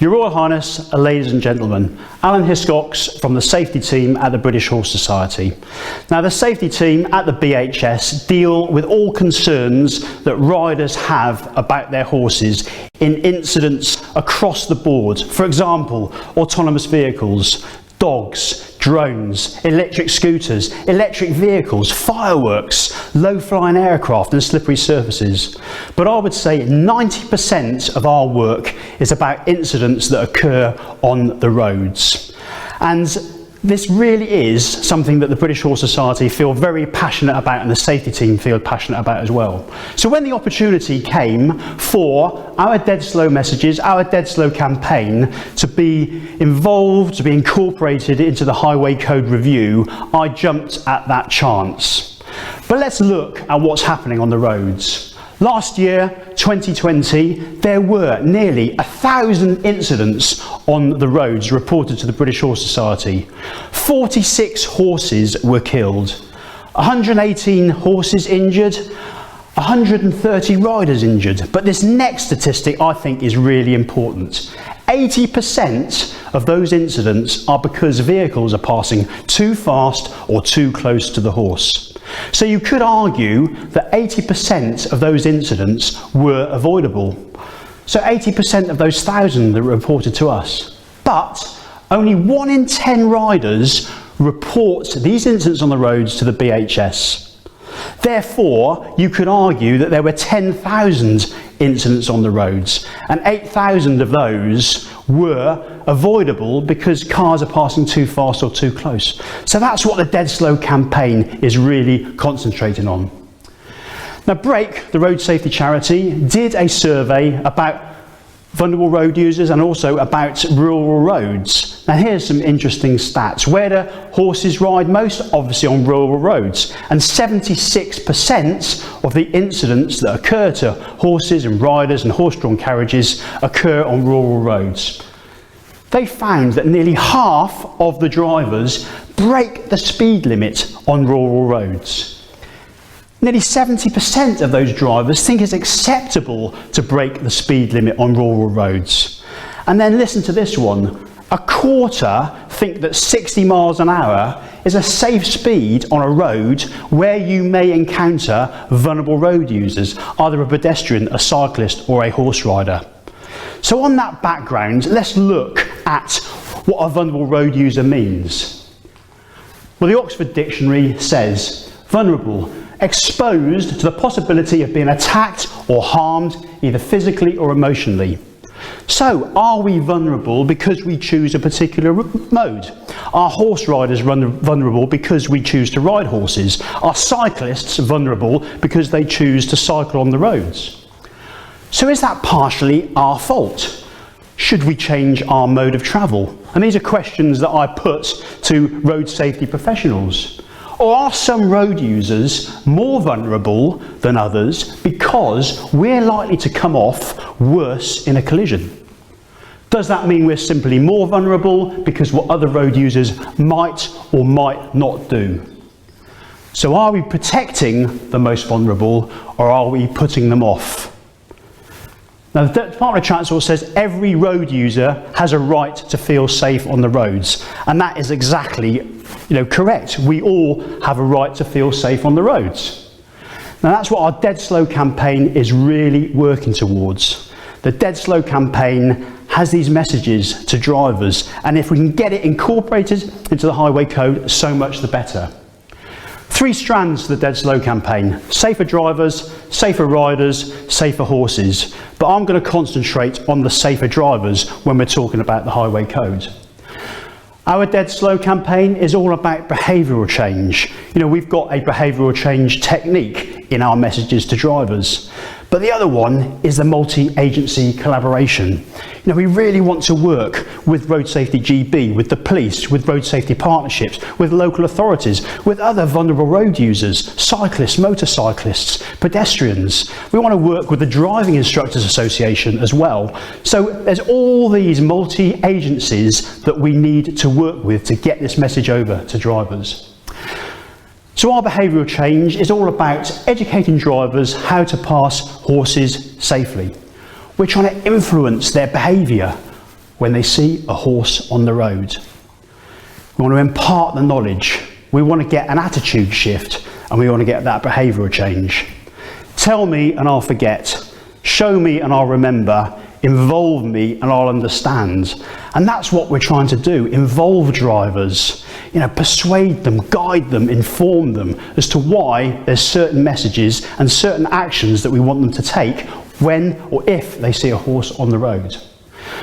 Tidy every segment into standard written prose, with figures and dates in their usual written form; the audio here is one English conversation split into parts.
Your Royal Highness, ladies and gentlemen, Alan Hiscox from the safety team at the British Horse Society. Now, the safety team at the BHS deal with all concerns that riders have about their horses in incidents across the board. For example, autonomous vehicles, dogs, drones, electric scooters, electric vehicles, fireworks, low-flying aircraft and slippery surfaces. But I would say 90% of our work is about incidents that occur on the roads. And this really is something that the British Horse Society feel very passionate about, and the safety team feel passionate about as well. So when the opportunity came for our Dead Slow messages, our Dead Slow campaign to be involved, to be incorporated into the Highway Code review, I jumped at that chance. But let's look at what's happening on the roads. Last year, 2020, there were nearly 1,000 incidents on the roads reported to the British Horse Society. 46 horses were killed, 118 horses injured, 130 riders injured. But this next statistic I think is really important. 80% of those incidents are because vehicles are passing too fast or too close to the horse. So you could argue that 80% of those incidents were avoidable. So 80% of those 1,000 that were reported to us. But only 1 in 10 riders report these incidents on the roads to the BHS. Therefore, you could argue that there were 10,000 incidents on the roads, and 8,000 of those were avoidable because cars are passing too fast or too close. So that's what the Dead Slow campaign is really concentrating on. Now, Brake, the road safety charity, did a survey about vulnerable road users and also about rural roads. Now, here's some interesting stats. Where do horses ride most? Obviously on rural roads. And 76% of the incidents that occur to horses and riders and horse-drawn carriages occur on rural roads. They found that nearly half of the drivers break the speed limit on rural roads. Nearly 70% of those drivers think it's acceptable to break the speed limit on rural roads. And then listen to this one. A quarter think that 60 miles an hour is a safe speed on a road where you may encounter vulnerable road users, either a pedestrian, a cyclist or a horse rider. So on that background, let's look at what a vulnerable road user means. Well, the Oxford Dictionary says, vulnerable, exposed to the possibility of being attacked or harmed either physically or emotionally. So, are we vulnerable because we choose a particular mode? Are horse riders vulnerable because we choose to ride horses? Are cyclists vulnerable because they choose to cycle on the roads? So is that partially our fault? Should we change our mode of travel? And these are questions that I put to road safety professionals. Or are some road users more vulnerable than others because we're likely to come off worse in a collision? Does that mean we're simply more vulnerable because what other road users might or might not do? So are we protecting the most vulnerable, or are we putting them off? Now, the Department of Transport says every road user has a right to feel safe on the roads, and that is exactly, correct. We all have a right to feel safe on the roads. Now, that's what our Dead Slow campaign is really working towards. The Dead Slow campaign has these messages to drivers, and if we can get it incorporated into the Highway Code, so much the better. 3 strands to the Dead Slow campaign: safer drivers, safer riders, safer horses. But I'm going to concentrate on the safer drivers when we're talking about the Highway Code. Our Dead Slow campaign is all about behavioural change. We've got a behavioural change technique in our messages to drivers. But the other one is the multi-agency collaboration. We really want to work with Road Safety GB, with the police, with road safety partnerships, with local authorities, with other vulnerable road users, cyclists, motorcyclists, pedestrians. We want to work with the Driving Instructors Association as well. So there's all these multi-agencies that we need to work with to get this message over to drivers. So our behavioural change is all about educating drivers how to pass horses safely. We're trying to influence their behaviour. when they see a horse on the road. We want to impart the knowledge. We want to get an attitude shift, and we want to get that behavioural change. Tell me and I'll forget. Show me and I'll remember. Involve me and I'll understand. And that's what we're trying to do. Involve drivers. Persuade them, guide them, inform them as to why there's certain messages and certain actions that we want them to take when or if they see a horse on the road.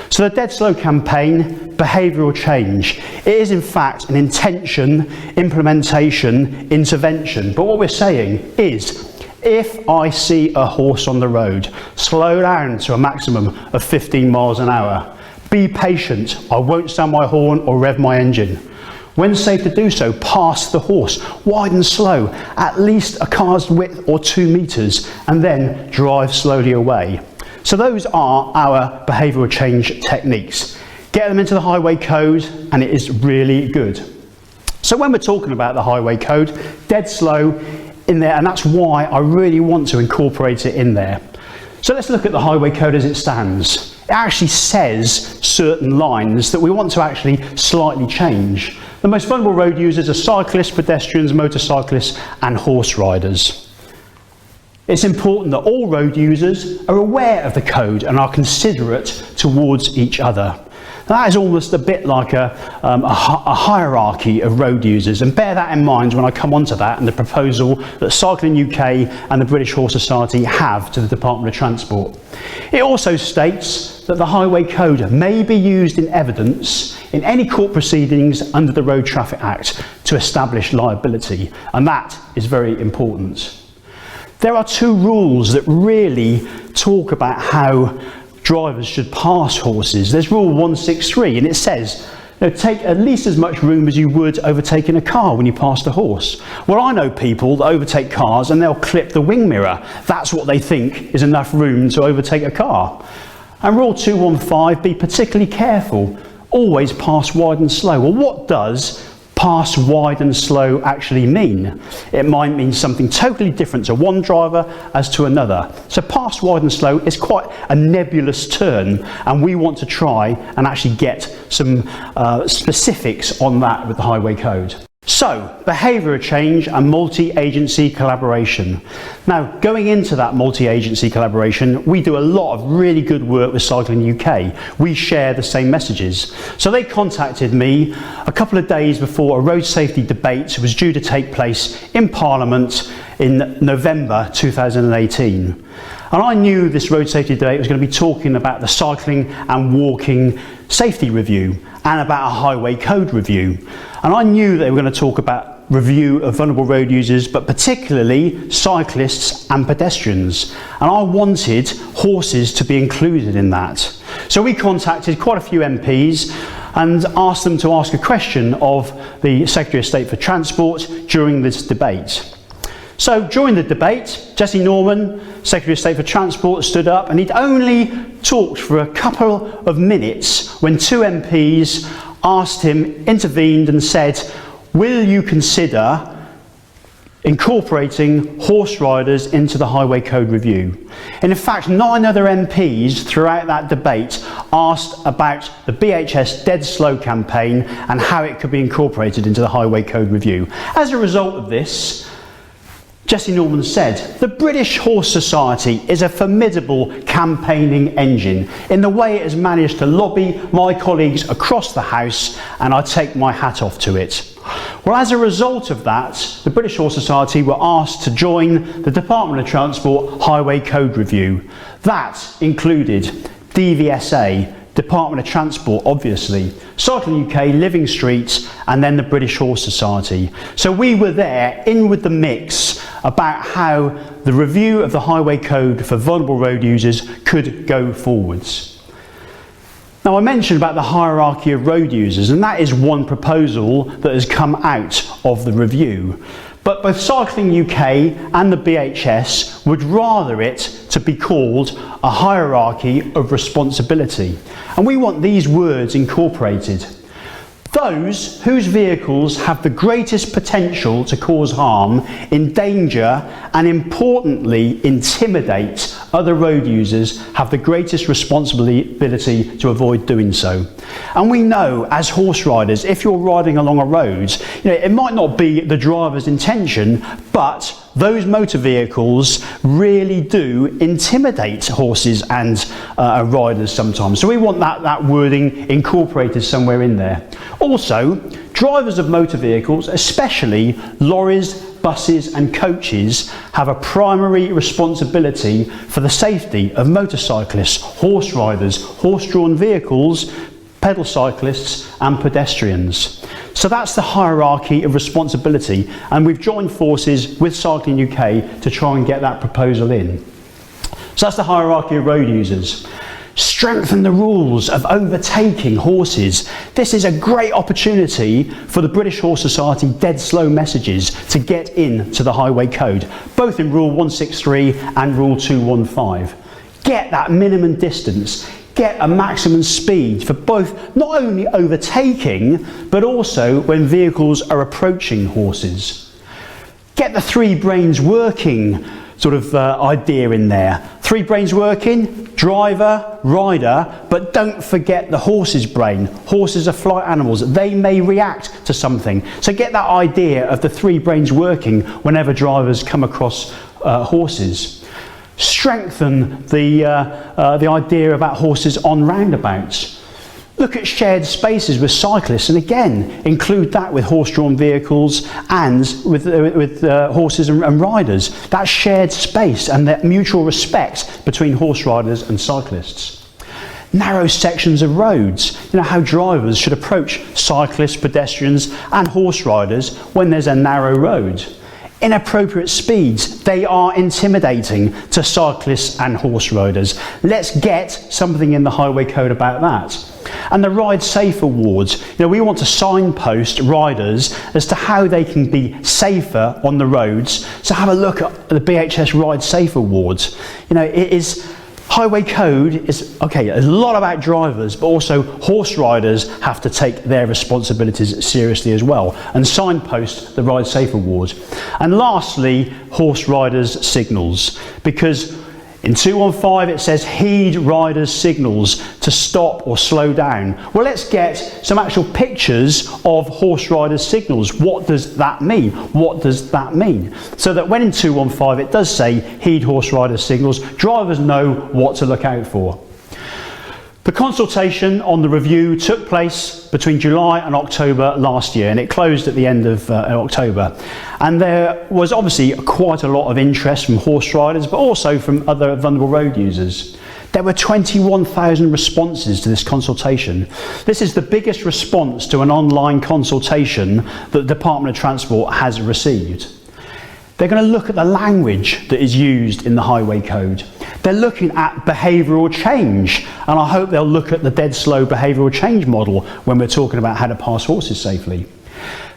So the Dead Slow campaign, behavioural change, it is in fact an intention, implementation, intervention. But what we're saying is, if I see a horse on the road, slow down to a maximum of 15 miles an hour. Be patient, I won't sound my horn or rev my engine. When safe to do so, pass the horse, wide and slow, at least a car's width or 2 metres, and then drive slowly away. So those are our behavioural change techniques. Get them into the highway code, and it is really good. So when we're talking about the highway code, dead slow in there, and that's why I really want to incorporate it in there. So let's look at the highway code as it stands. It actually says certain lines that we want to actually slightly change. The most vulnerable road users are cyclists, pedestrians, motorcyclists and horse riders. It's important that all road users are aware of the code and are considerate towards each other. That is almost a bit like a hierarchy of road users, and bear that in mind when I come onto that and the proposal that Cycling UK and the British Horse Society have to the Department of Transport. It also states that the Highway Code may be used in evidence in any court proceedings under the Road Traffic Act to establish liability, and that is very important. There are 2 rules that really talk about how drivers should pass horses. There's rule 163, and it says, take at least as much room as you would overtaking a car when you pass the horse. Well, I know people that overtake cars and they'll clip the wing mirror. That's what they think is enough room to overtake a car. And rule 215, be particularly careful. Always pass wide and slow. Well, what does pass wide and slow actually mean? It might mean something totally different to one driver as to another. So pass wide and slow is quite a nebulous term, and we want to try and actually get some specifics on that with the Highway Code. So, behavioural change and multi-agency collaboration. Now, going into that multi-agency collaboration, we do a lot of really good work with Cycling UK. We share the same messages. So they contacted me a couple of days before a road safety debate was due to take place in Parliament in November 2018. And I knew this road safety debate was going to be talking about the cycling and walking safety review and about a highway code review. And I knew they were going to talk about review of vulnerable road users, but particularly cyclists and pedestrians. And I wanted horses to be included in that. So we contacted quite a few MPs and asked them to ask a question of the Secretary of State for Transport during this debate. So during the debate, Jessie Norman, Secretary of State for Transport, stood up, and he'd only talked for a couple of minutes when 2 MPs asked him, intervened and said, will you consider incorporating horse riders into the Highway Code review? And in fact, 9 other MPs throughout that debate asked about the BHS Dead Slow campaign and how it could be incorporated into the Highway Code review. As a result of this, Jessie Norman said, the British Horse Society is a formidable campaigning engine in the way it has managed to lobby my colleagues across the House, and I take my hat off to it. Well, as a result of that, the British Horse Society were asked to join the Department of Transport Highway Code Review. That included DVSA, Department of Transport, obviously, Cycling UK, Living Streets, and then the British Horse Society. So we were there, in with the mix, about how the review of the Highway Code for vulnerable road users could go forwards. Now, I mentioned about the hierarchy of road users, and that is one proposal that has come out of the review. But both Cycling UK and the BHS would rather it to be called a hierarchy of responsibility. And we want these words incorporated. Those whose vehicles have the greatest potential to cause harm, endanger and importantly intimidate other road users have the greatest responsibility to avoid doing so. And we know as horse riders, if you're riding along a road, it might not be the driver's intention, but those motor vehicles really do intimidate horses and riders sometimes. So we want that wording incorporated somewhere in there. Also, drivers of motor vehicles, especially lorries, buses and coaches, have a primary responsibility for the safety of motorcyclists, horse riders, horse-drawn vehicles, pedal cyclists and pedestrians. So that's the hierarchy of responsibility, and we've joined forces with Cycling UK to try and get that proposal in. So that's the hierarchy of road users. Strengthen the rules of overtaking horses. This is a great opportunity for the British Horse Society dead slow messages to get into the highway code, both in Rule 163 and Rule 215. Get that minimum distance. Get a maximum speed for both not only overtaking but also when vehicles are approaching horses. Get the three brains working sort of idea in there. Three brains working, driver, rider, but don't forget the horse's brain. Horses are flight animals. They may react to something. So get that idea of the three brains working whenever drivers come across horses. Strengthen the idea about horses on roundabouts. Look at shared spaces with cyclists, and again include that with horse-drawn vehicles and with horses and riders. That shared space and that mutual respect between horse riders and cyclists. Narrow sections of roads, how drivers should approach cyclists, pedestrians and horse riders when there's a narrow road. Inappropriate speeds, they are intimidating to cyclists and horse riders. Let's get something in the highway code about that. And the Ride Safe Awards, we want to signpost riders as to how they can be safer on the roads. So have a look at the BHS Ride Safe Awards. Highway code is, okay, a lot about drivers, but also horse riders have to take their responsibilities seriously as well and signpost the Ride Safe Award. And lastly, horse riders' signals, because in 215 it says heed riders' signals to stop or slow down. Well, let's get some actual pictures of horse riders' signals. What does that mean? What does that mean? So that when in 215 it does say heed horse riders' signals, drivers know what to look out for. The consultation on the review took place between July and October last year, and it closed at the end of October. And there was obviously quite a lot of interest from horse riders, but also from other vulnerable road users. There were 21,000 responses to this consultation. This is the biggest response to an online consultation that the Department of Transport has received. They're going to look at the language that is used in the highway code. They're looking at behavioural change, and I hope they'll look at the dead slow behavioural change model when we're talking about how to pass horses safely.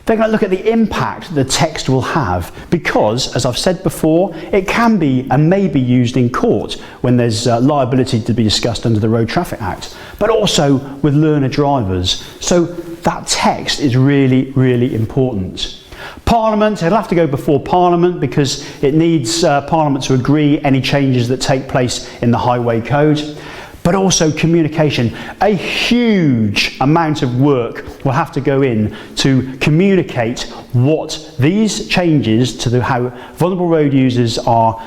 They're going to look at the impact the text will have, because, as I've said before, it can be and may be used in court when there's liability to be discussed under the Road Traffic Act, but also with learner drivers. So that text is really, really important. Parliament, it'll have to go before Parliament because it needs Parliament to agree any changes that take place in the highway code. But also communication. A huge amount of work will have to go in to communicate what these changes to how vulnerable road users are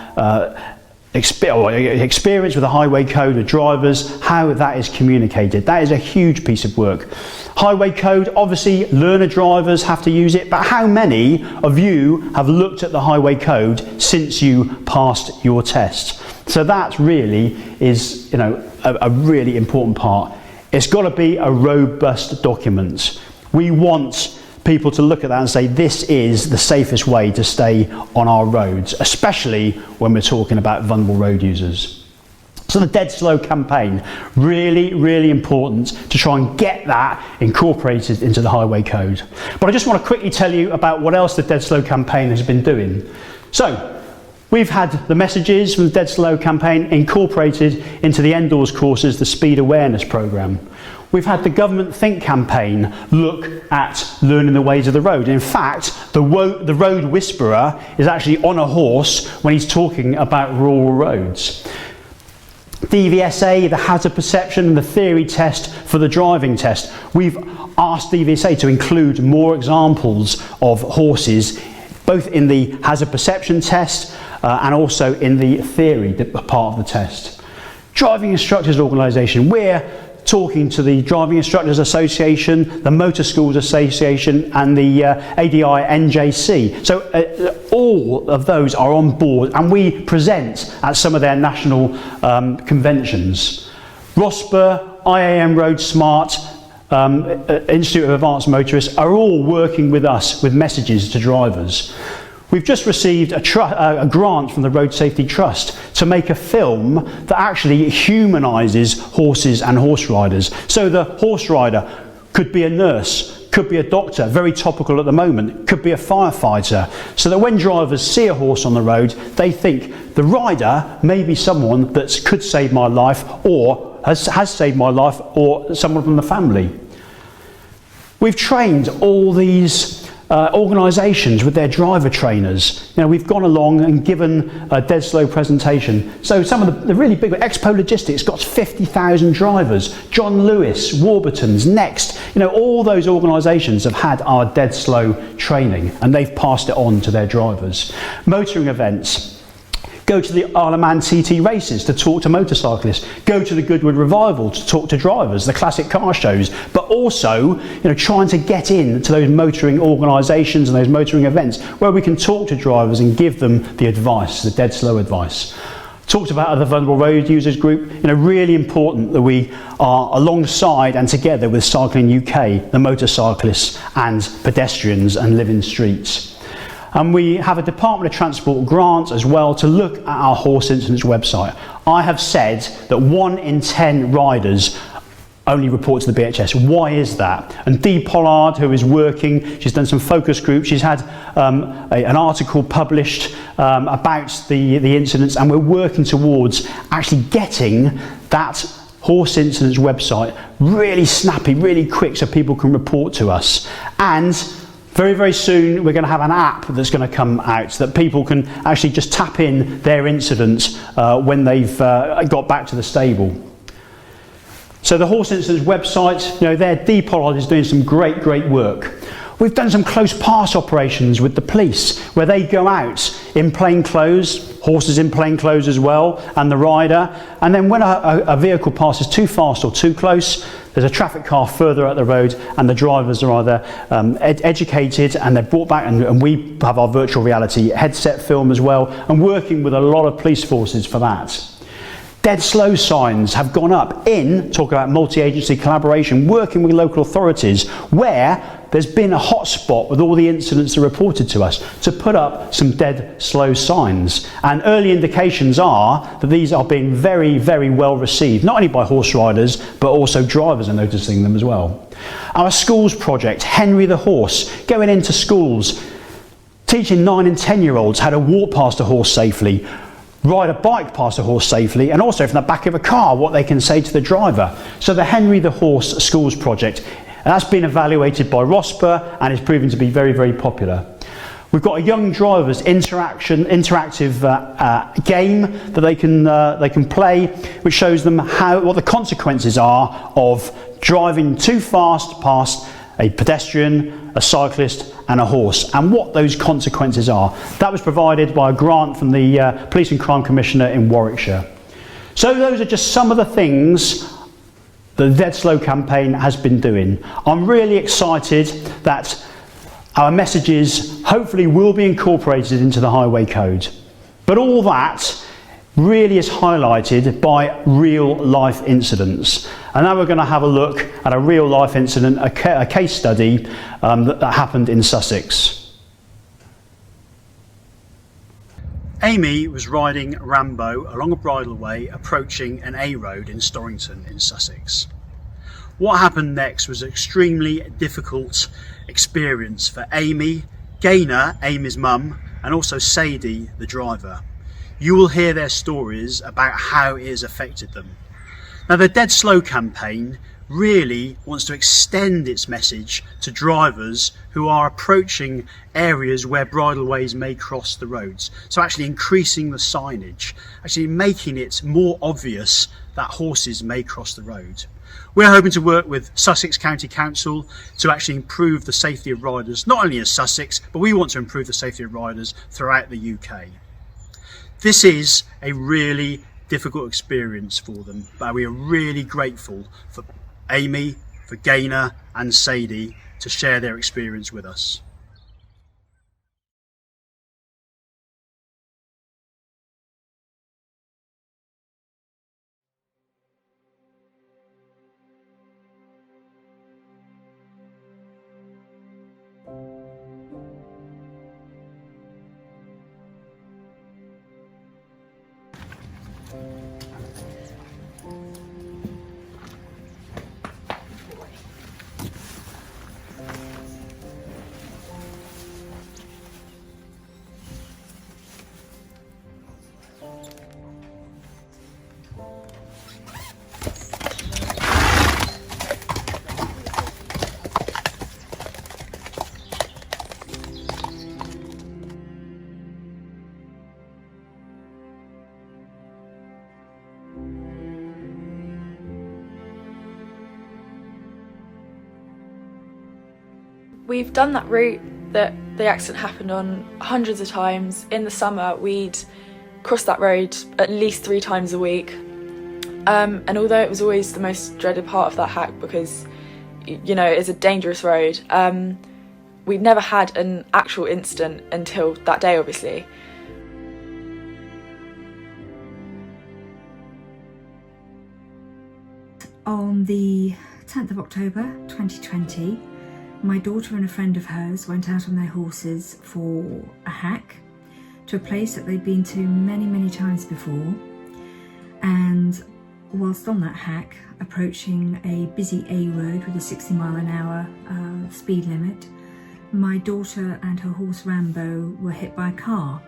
experience with the highway code of drivers, how that is communicated. That is a huge piece of work. Highway code, obviously learner drivers have to use it, but how many of you have looked at the highway code since you passed your test? So that really is a really important part. It's got to be a robust document. We want people to look at that and say this is the safest way to stay on our roads, especially when we're talking about vulnerable road users. So the Dead Slow campaign, really, really important to try and get that incorporated into the highway code. But I just want to quickly tell you about what else the Dead Slow campaign has been doing. So We've had the messages from the Dead Slow campaign incorporated into the Endors courses, the Speed Awareness programme. We've had the Government Think campaign look at learning the ways of the road. In fact, the road whisperer is actually on a horse when he's talking about rural roads. DVSA, the hazard perception and the theory test for the driving test. We've asked DVSA to include more examples of horses, both in the hazard perception test and also in the theory part of the test. Driving Instructors Organisation, we're talking to the Driving Instructors Association, the Motor Schools Association and the ADI NJC. So all of those are on board and we present at some of their national conventions. ROSPA, IAM Road Smart, Institute of Advanced Motorists are all working with us with messages to drivers. We've just received a grant from the Road Safety Trust to make a film that actually humanises horses and horse riders. So the horse rider could be a nurse, could be a doctor, very topical at the moment, could be a firefighter, so that when drivers see a horse on the road, they think the rider may be someone that could save my life or has saved my life or someone from the family. We've trained all these organisations with their driver trainers. You know, we've gone along and given a Dead Slow presentation. So some of the really big, Expo Logistics got 50,000 drivers. John Lewis, Warburton's, Next, you know, all those organisations have had our Dead Slow training and they've passed it on to their drivers. Motoring events. Go to the Isle of Man TT races to talk to motorcyclists. Go to the Goodwood Revival to talk to drivers, the classic car shows. But also, you know, trying to get in to those motoring organisations and those motoring events where we can talk to drivers and give them the advice, the Dead Slow advice. Talked about the Vulnerable Road Users Group. You know, really important that we are alongside and together with Cycling UK, the motorcyclists and pedestrians and living streets. And we have a Department of Transport grant as well to look at our horse incidents website. I have said that 1 in 10 riders only report to the BHS. Why is that? And Dee Pollard, who is working, she's done some focus groups, she's had an article published about the incidents, and we're working towards actually getting that horse incidents website really snappy, really quick, so people can report to us. And very, very soon we're going to have an app that's going to come out so that people can actually just tap in their incidents when they've got back to the stable. So the Horse Incidents website, you know, there Dee Pollard is doing some great work. We've done some close pass operations with the police where they go out in plain clothes, horses in plain clothes as well, and the rider. And then when a vehicle passes too fast or too close, there's a traffic car further up the road and the drivers are either educated and they're brought back, and we have our virtual reality headset film as well, and working with a lot of police forces for that. Dead Slow signs have gone up in, talk about multi-agency collaboration, working with local authorities where there's been a hot spot with all the incidents that are reported to us to put up some Dead Slow signs. And early indications are that these are being very, very well received, not only by horse riders, but also drivers are noticing them as well. Our schools project, Henry the Horse, going into schools, teaching 9 and 10-year-olds how to walk past a horse safely, ride a bike past a horse safely, and also from the back of a car what they can say to the driver. So the Henry the Horse Schools project, that's been evaluated by ROSPA and is proving to be very, very popular. We've got a young drivers interactive game that they can play, which shows them what the consequences are of driving too fast past a pedestrian, a cyclist and a horse, and what those consequences are. That was provided by a grant from the Police and Crime Commissioner in Warwickshire. So those are just some of the things the Dead Slow campaign has been doing. I'm really excited that our messages hopefully will be incorporated into the Highway Code. But all that really is highlighted by real life incidents. And now we're going to have a look at a real life incident, a case study that happened in Sussex. Amy was riding Rambo along a bridleway approaching an A road in Storrington in Sussex. What happened next was an extremely difficult experience for Amy, Gaynor, Amy's mum, and also Sadie, the driver. you will hear their stories about how it has affected them. Now, the Dead Slow campaign really wants to extend its message to drivers who are approaching areas where bridleways may cross the roads. So actually increasing the signage, actually making it more obvious that horses may cross the road. We're hoping to work with Sussex County Council to actually improve the safety of riders, not only in Sussex, but we want to improve the safety of riders throughout the UK. This is a really difficult experience for them, but we are really grateful for Amy, for Gaynor and Sadie to share their experience with us. We've done that route that the accident happened on hundreds of times. In the summer, we'd cross that road at least 3 times a week. And although it was always the most dreaded part of that hack because, you know, it's a dangerous road, we'd never had an actual incident until that day, obviously. On the 10th of October 2020, my daughter and a friend of hers went out on their horses for a hack to a place that they'd been to many times before, and whilst on that hack, approaching a busy A road with a 60-mile-an-hour speed limit, my daughter and her horse Rambo were hit by a car.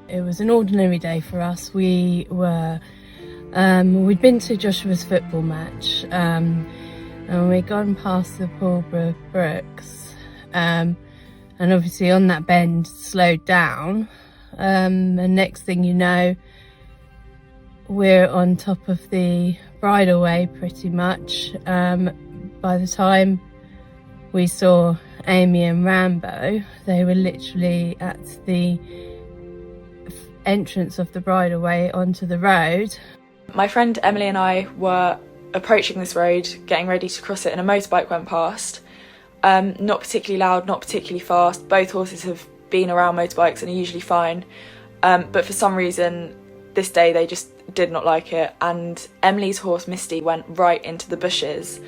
It was an ordinary day for us. We'd been to Joshua's football match, and we'd gone past the Pulborough Brooks, and obviously on that bend slowed down, and next thing you know, we're on top of the bridleway pretty much. By the time we saw Amy and Rambo, they were literally at the entrance of the bridleway onto the road. My friend Emily and I were approaching this road, getting ready to cross it, and a motorbike went past. Not particularly loud, not particularly fast. Both horses have been around motorbikes and are usually fine. But for some reason, this day they just did not like it. And Emily's horse Misty went right into the bushes.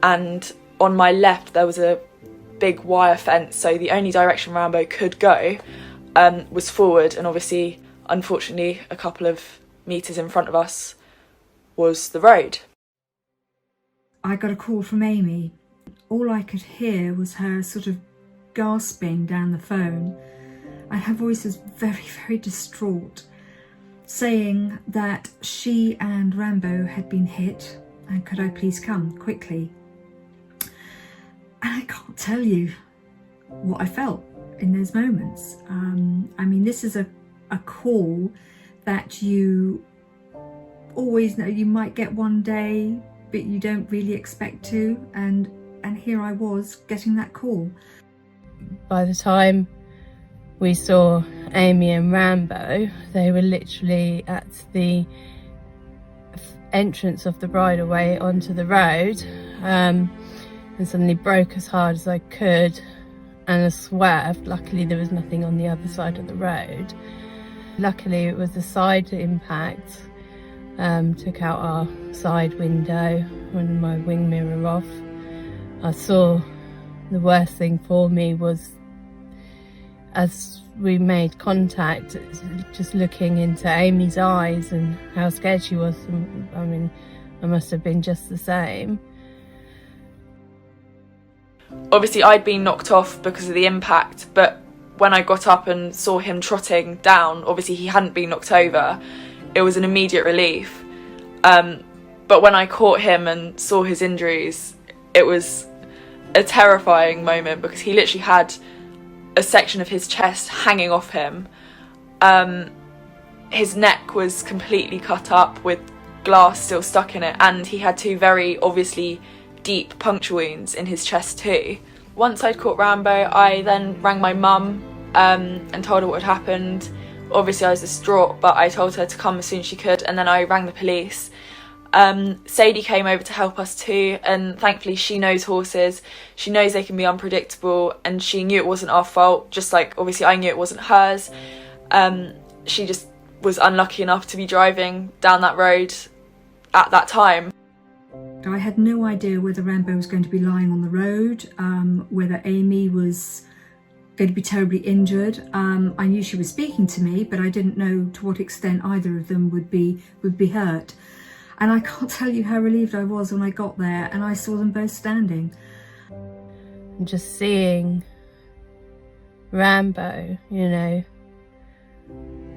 And on my left, there was a big wire fence. So the only direction Rambo could go was forward. And obviously, unfortunately, a couple of metres in front of us was the road. I got a call from Amy. All I could hear was her sort of gasping down the phone, and her voice was very distraught, saying that she and Rambo had been hit and could I please come quickly. And I can't tell you what I felt in those moments. I mean, this is a call that you always know you might get one day, but you don't really expect to, and here I was getting that call. By the time we saw Amy and Rambo, they were literally at the entrance of the bridleway onto the road, and suddenly broke as hard as I could and I swerved. Luckily there was nothing on the other side of the road. Luckily it was a side impact. Took out our side window and my wing mirror off. I saw the worst thing for me was, as we made contact, just looking into Amy's eyes and how scared she was. I mean, I must have been just the same. Obviously I'd been knocked off because of the impact, but when I got up and saw him trotting down, obviously he hadn't been knocked over, it was an immediate relief. But when I caught him and saw his injuries, it was a terrifying moment because he literally had a section of his chest hanging off him. His neck was completely cut up with glass still stuck in it, and he had 2 very obviously deep puncture wounds in his chest too. Once I'd caught Rambo, I then rang my mum and told her what had happened. Obviously I was distraught, but I told her to come as soon as she could, and then I rang the police. Sadie came over to help us too, and thankfully she knows horses, she knows they can be unpredictable, and she knew it wasn't our fault, just like obviously I knew it wasn't hers. She just was unlucky enough to be driving down that road at that time. I had no idea whether Rambo was going to be lying on the road, whether Amy was going to be terribly injured. I knew she was speaking to me, but I didn't know to what extent either of them would be hurt. And I can't tell you how relieved I was when I got there and I saw them both standing. And just seeing Rambo, you know,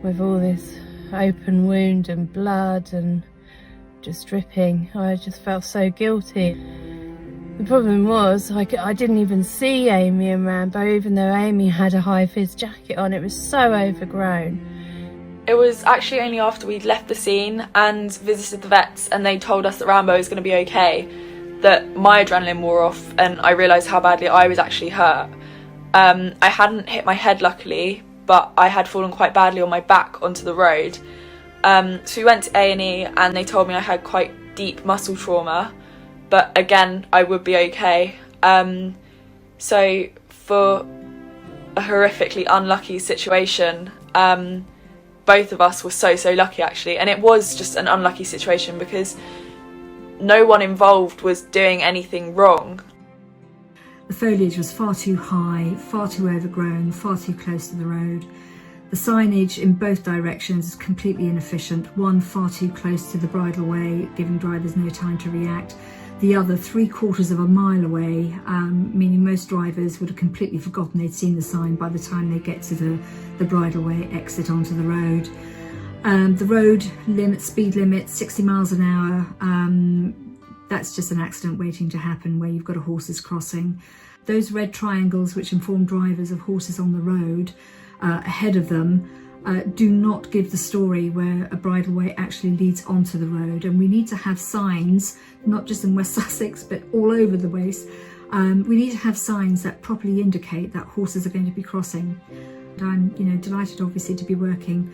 with all this open wound and blood and just dripping, I just felt so guilty. The problem was I didn't even see Amy and Rambo, even though Amy had a high-vis jacket on. It was so overgrown. It was actually only after we'd left the scene and visited the vets and they told us that Rambo was going to be okay that my adrenaline wore off and I realised how badly I was actually hurt. I hadn't hit my head luckily, but I had fallen quite badly on my back onto the road. So we went to A&E and they told me I had quite deep muscle trauma, but again I would be okay. So for a horrifically unlucky situation, both of us were so lucky actually, and it was just an unlucky situation because no one involved was doing anything wrong. The foliage was far too high, far too overgrown, far too close to the road. The signage in both directions is completely inefficient, one far too close to the bridleway, giving drivers no time to react. The other 3/4 of a mile away, meaning most drivers would have completely forgotten they'd seen the sign by the time they get to the bridleway exit onto the road. The road limit, speed limit, 60 miles an hour. That's just an accident waiting to happen where you've got a horses crossing. Those red triangles which inform drivers of horses on the road ahead of them do not give the story where a bridleway actually leads onto the road, and we need to have signs, not just in West Sussex but all over the place. We need to have signs that properly indicate that horses are going to be crossing. And I'm delighted obviously to be working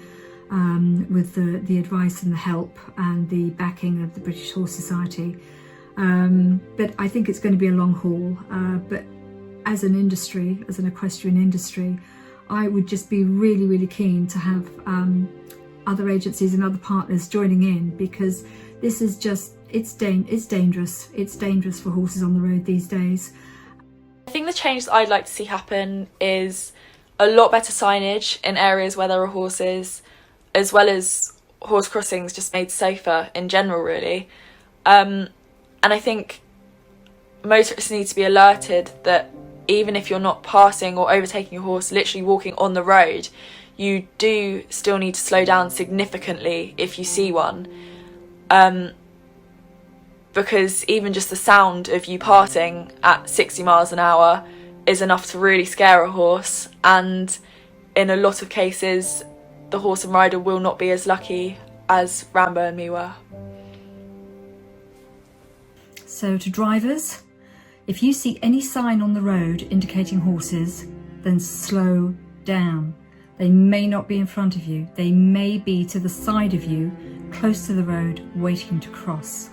with the advice and the help and the backing of the British Horse Society, but I think it's going to be a long haul, but as an industry, as an equestrian industry, I would just be really keen to have other agencies and other partners joining in, because this is just, it's dangerous. It's dangerous for horses on the road these days. I think the change that I'd like to see happen is a lot better signage in areas where there are horses, as well as horse crossings just made safer in general really. And I think motorists need to be alerted that even if you're not passing or overtaking your horse, literally walking on the road, you do still need to slow down significantly if you see one. Because even just the sound of you passing at 60 miles an hour is enough to really scare a horse, and in a lot of cases the horse and rider will not be as lucky as Rambo and me were. So to drivers, if you see any sign on the road indicating horses, then slow down. They may not be in front of you. They may be to the side of you, close to the road, waiting to cross.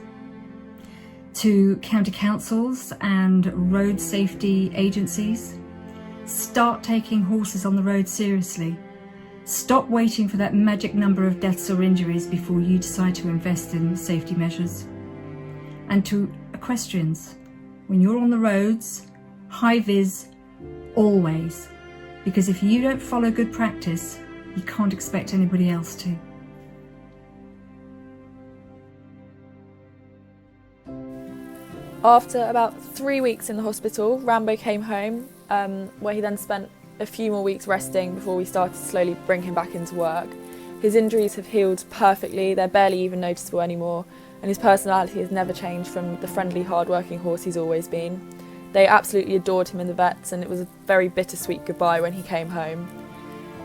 To county councils and road safety agencies, start taking horses on the road seriously. Stop waiting for that magic number of deaths or injuries before you decide to invest in safety measures. And to equestrians, when you're on the roads, high vis always, because if you don't follow good practice, you can't expect anybody else to. After about 3 weeks in the hospital, Rambo came home, where he then spent a few more weeks resting before we started to slowly bring him back into work. His injuries have healed perfectly, they're barely even noticeable anymore, and his personality has never changed from the friendly, hard-working horse he's always been. They absolutely adored him in the vets, and it was a very bittersweet goodbye when he came home.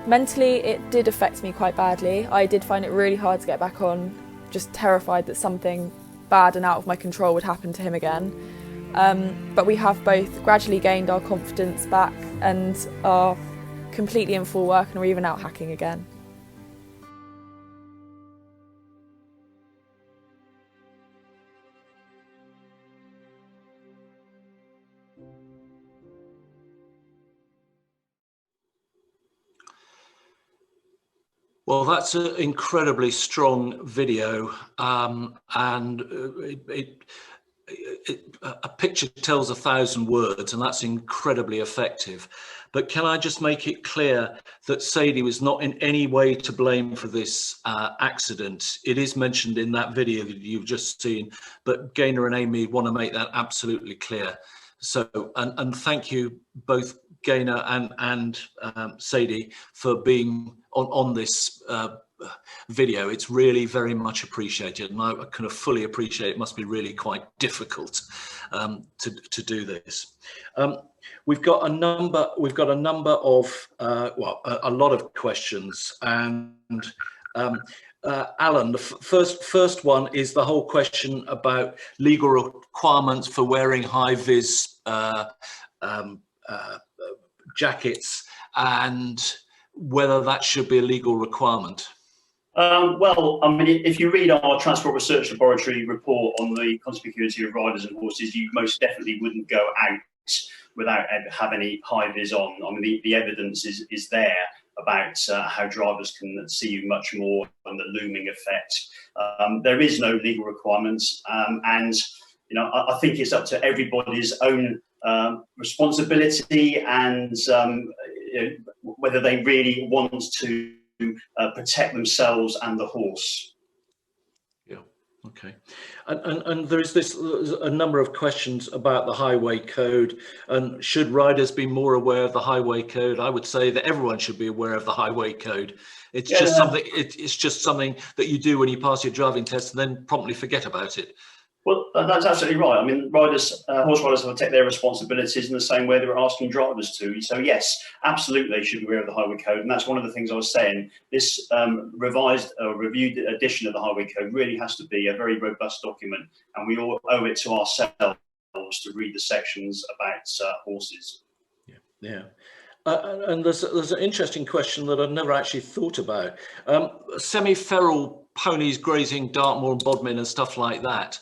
Mentally, it did affect me quite badly. I did find it really hard to get back on, just terrified that something bad and out of my control would happen to him again. But we have both gradually gained our confidence back and are completely in full work and are even out hacking again. Well, that's an incredibly strong video, and a picture tells 1,000 words, and that's incredibly effective. But can I just make it clear that Sadie was not in any way to blame for this accident? It is mentioned in that video that you've just seen, but Gaynor and Amy want to make that absolutely clear. So, and thank you both, Gaynor and Sadie, for being on this video. It's really very much appreciated, and I kind of fully appreciate it must be really quite difficult to do this. We've got a number of well, a lot of questions, and Alan, the first one is the whole question about legal requirements for wearing high-vis jackets and whether that should be a legal requirement. Well, I mean, if you read our Transport Research Laboratory report on the conspicuity of riders and horses, you most definitely wouldn't go out without having any high-vis on. I mean, the evidence is there about how drivers can see you much more and the looming effect. There is no legal requirements, and you know, I think it's up to everybody's own responsibility and you know, whether they really want to protect themselves and the horse. Yeah, okay. And there's a number of questions about the highway code, and should riders be more aware of the highway code? I would say that everyone should be aware of the highway code. It's just something. It's just something that you do when you pass your driving test and then promptly forget about it. Well, that's absolutely right. I mean, horse riders have to take their responsibilities in the same way they were asking drivers to. So yes, absolutely, they should be aware of the highway code, and that's one of the things I was saying. This revised or reviewed edition of the highway code really has to be a very robust document, and we all owe it to ourselves to read the sections about horses. Yeah. And there's an interesting question that I've never actually thought about. Semi-feral ponies grazing Dartmoor and Bodmin and stuff like that.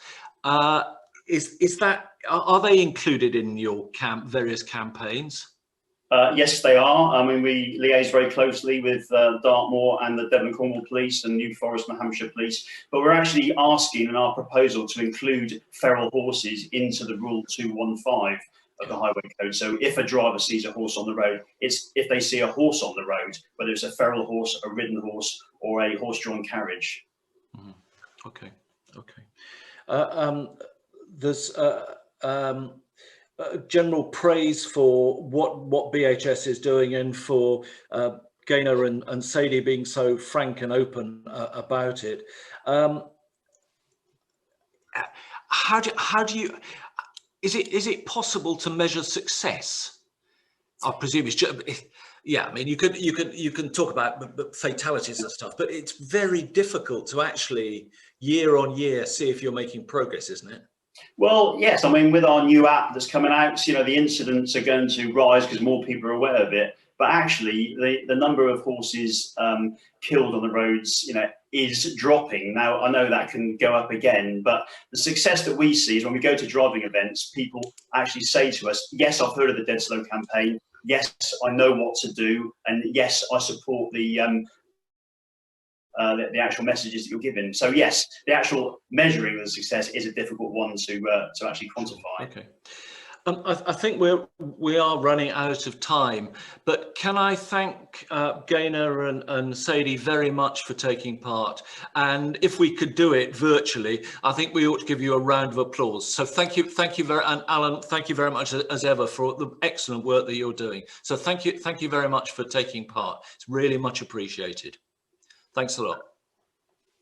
Is that, are they included in your various campaigns? Yes, they are. I mean, we liaise very closely with Dartmoor and the Devon and Cornwall Police and New Forest and Hampshire Police, but we're actually asking in our proposal to include feral horses into the Rule 215 of the Highway Code. So if a driver sees a horse on the road, it's if they see a horse on the road, whether it's a feral horse, a ridden horse, or a horse-drawn carriage. Mm-hmm. Okay. There's general praise for what BHS is doing, and for Gaynor and Sadie being so frank and open about it. How do you? Is it possible to measure success? I presume it's just, yeah. I mean, you can talk about fatalities and stuff, but it's very difficult to actually year on year see if you're making progress, isn't it? Well, yes. I mean, with our new app that's coming out, you know, the incidents are going to rise because more people are aware of it. But actually, the number of horses killed on the roads, you know, is dropping. Now, I know that can go up again, but the success that we see is when we go to driving events, people actually say to us, yes, I've heard of the Dead Slow campaign. Yes, I know what to do. And yes, I support the actual messages that you're giving. So yes, the actual measuring of the success is a difficult one to actually quantify. Okay. I think we are running out of time, but can I thank Gaynor and Sadie very much for taking part? And if we could do it virtually, I think we ought to give you a round of applause. So thank you very, and Alan, thank you very much as ever for the excellent work that you're doing. So thank you very much for taking part. It's really much appreciated. Thanks a lot.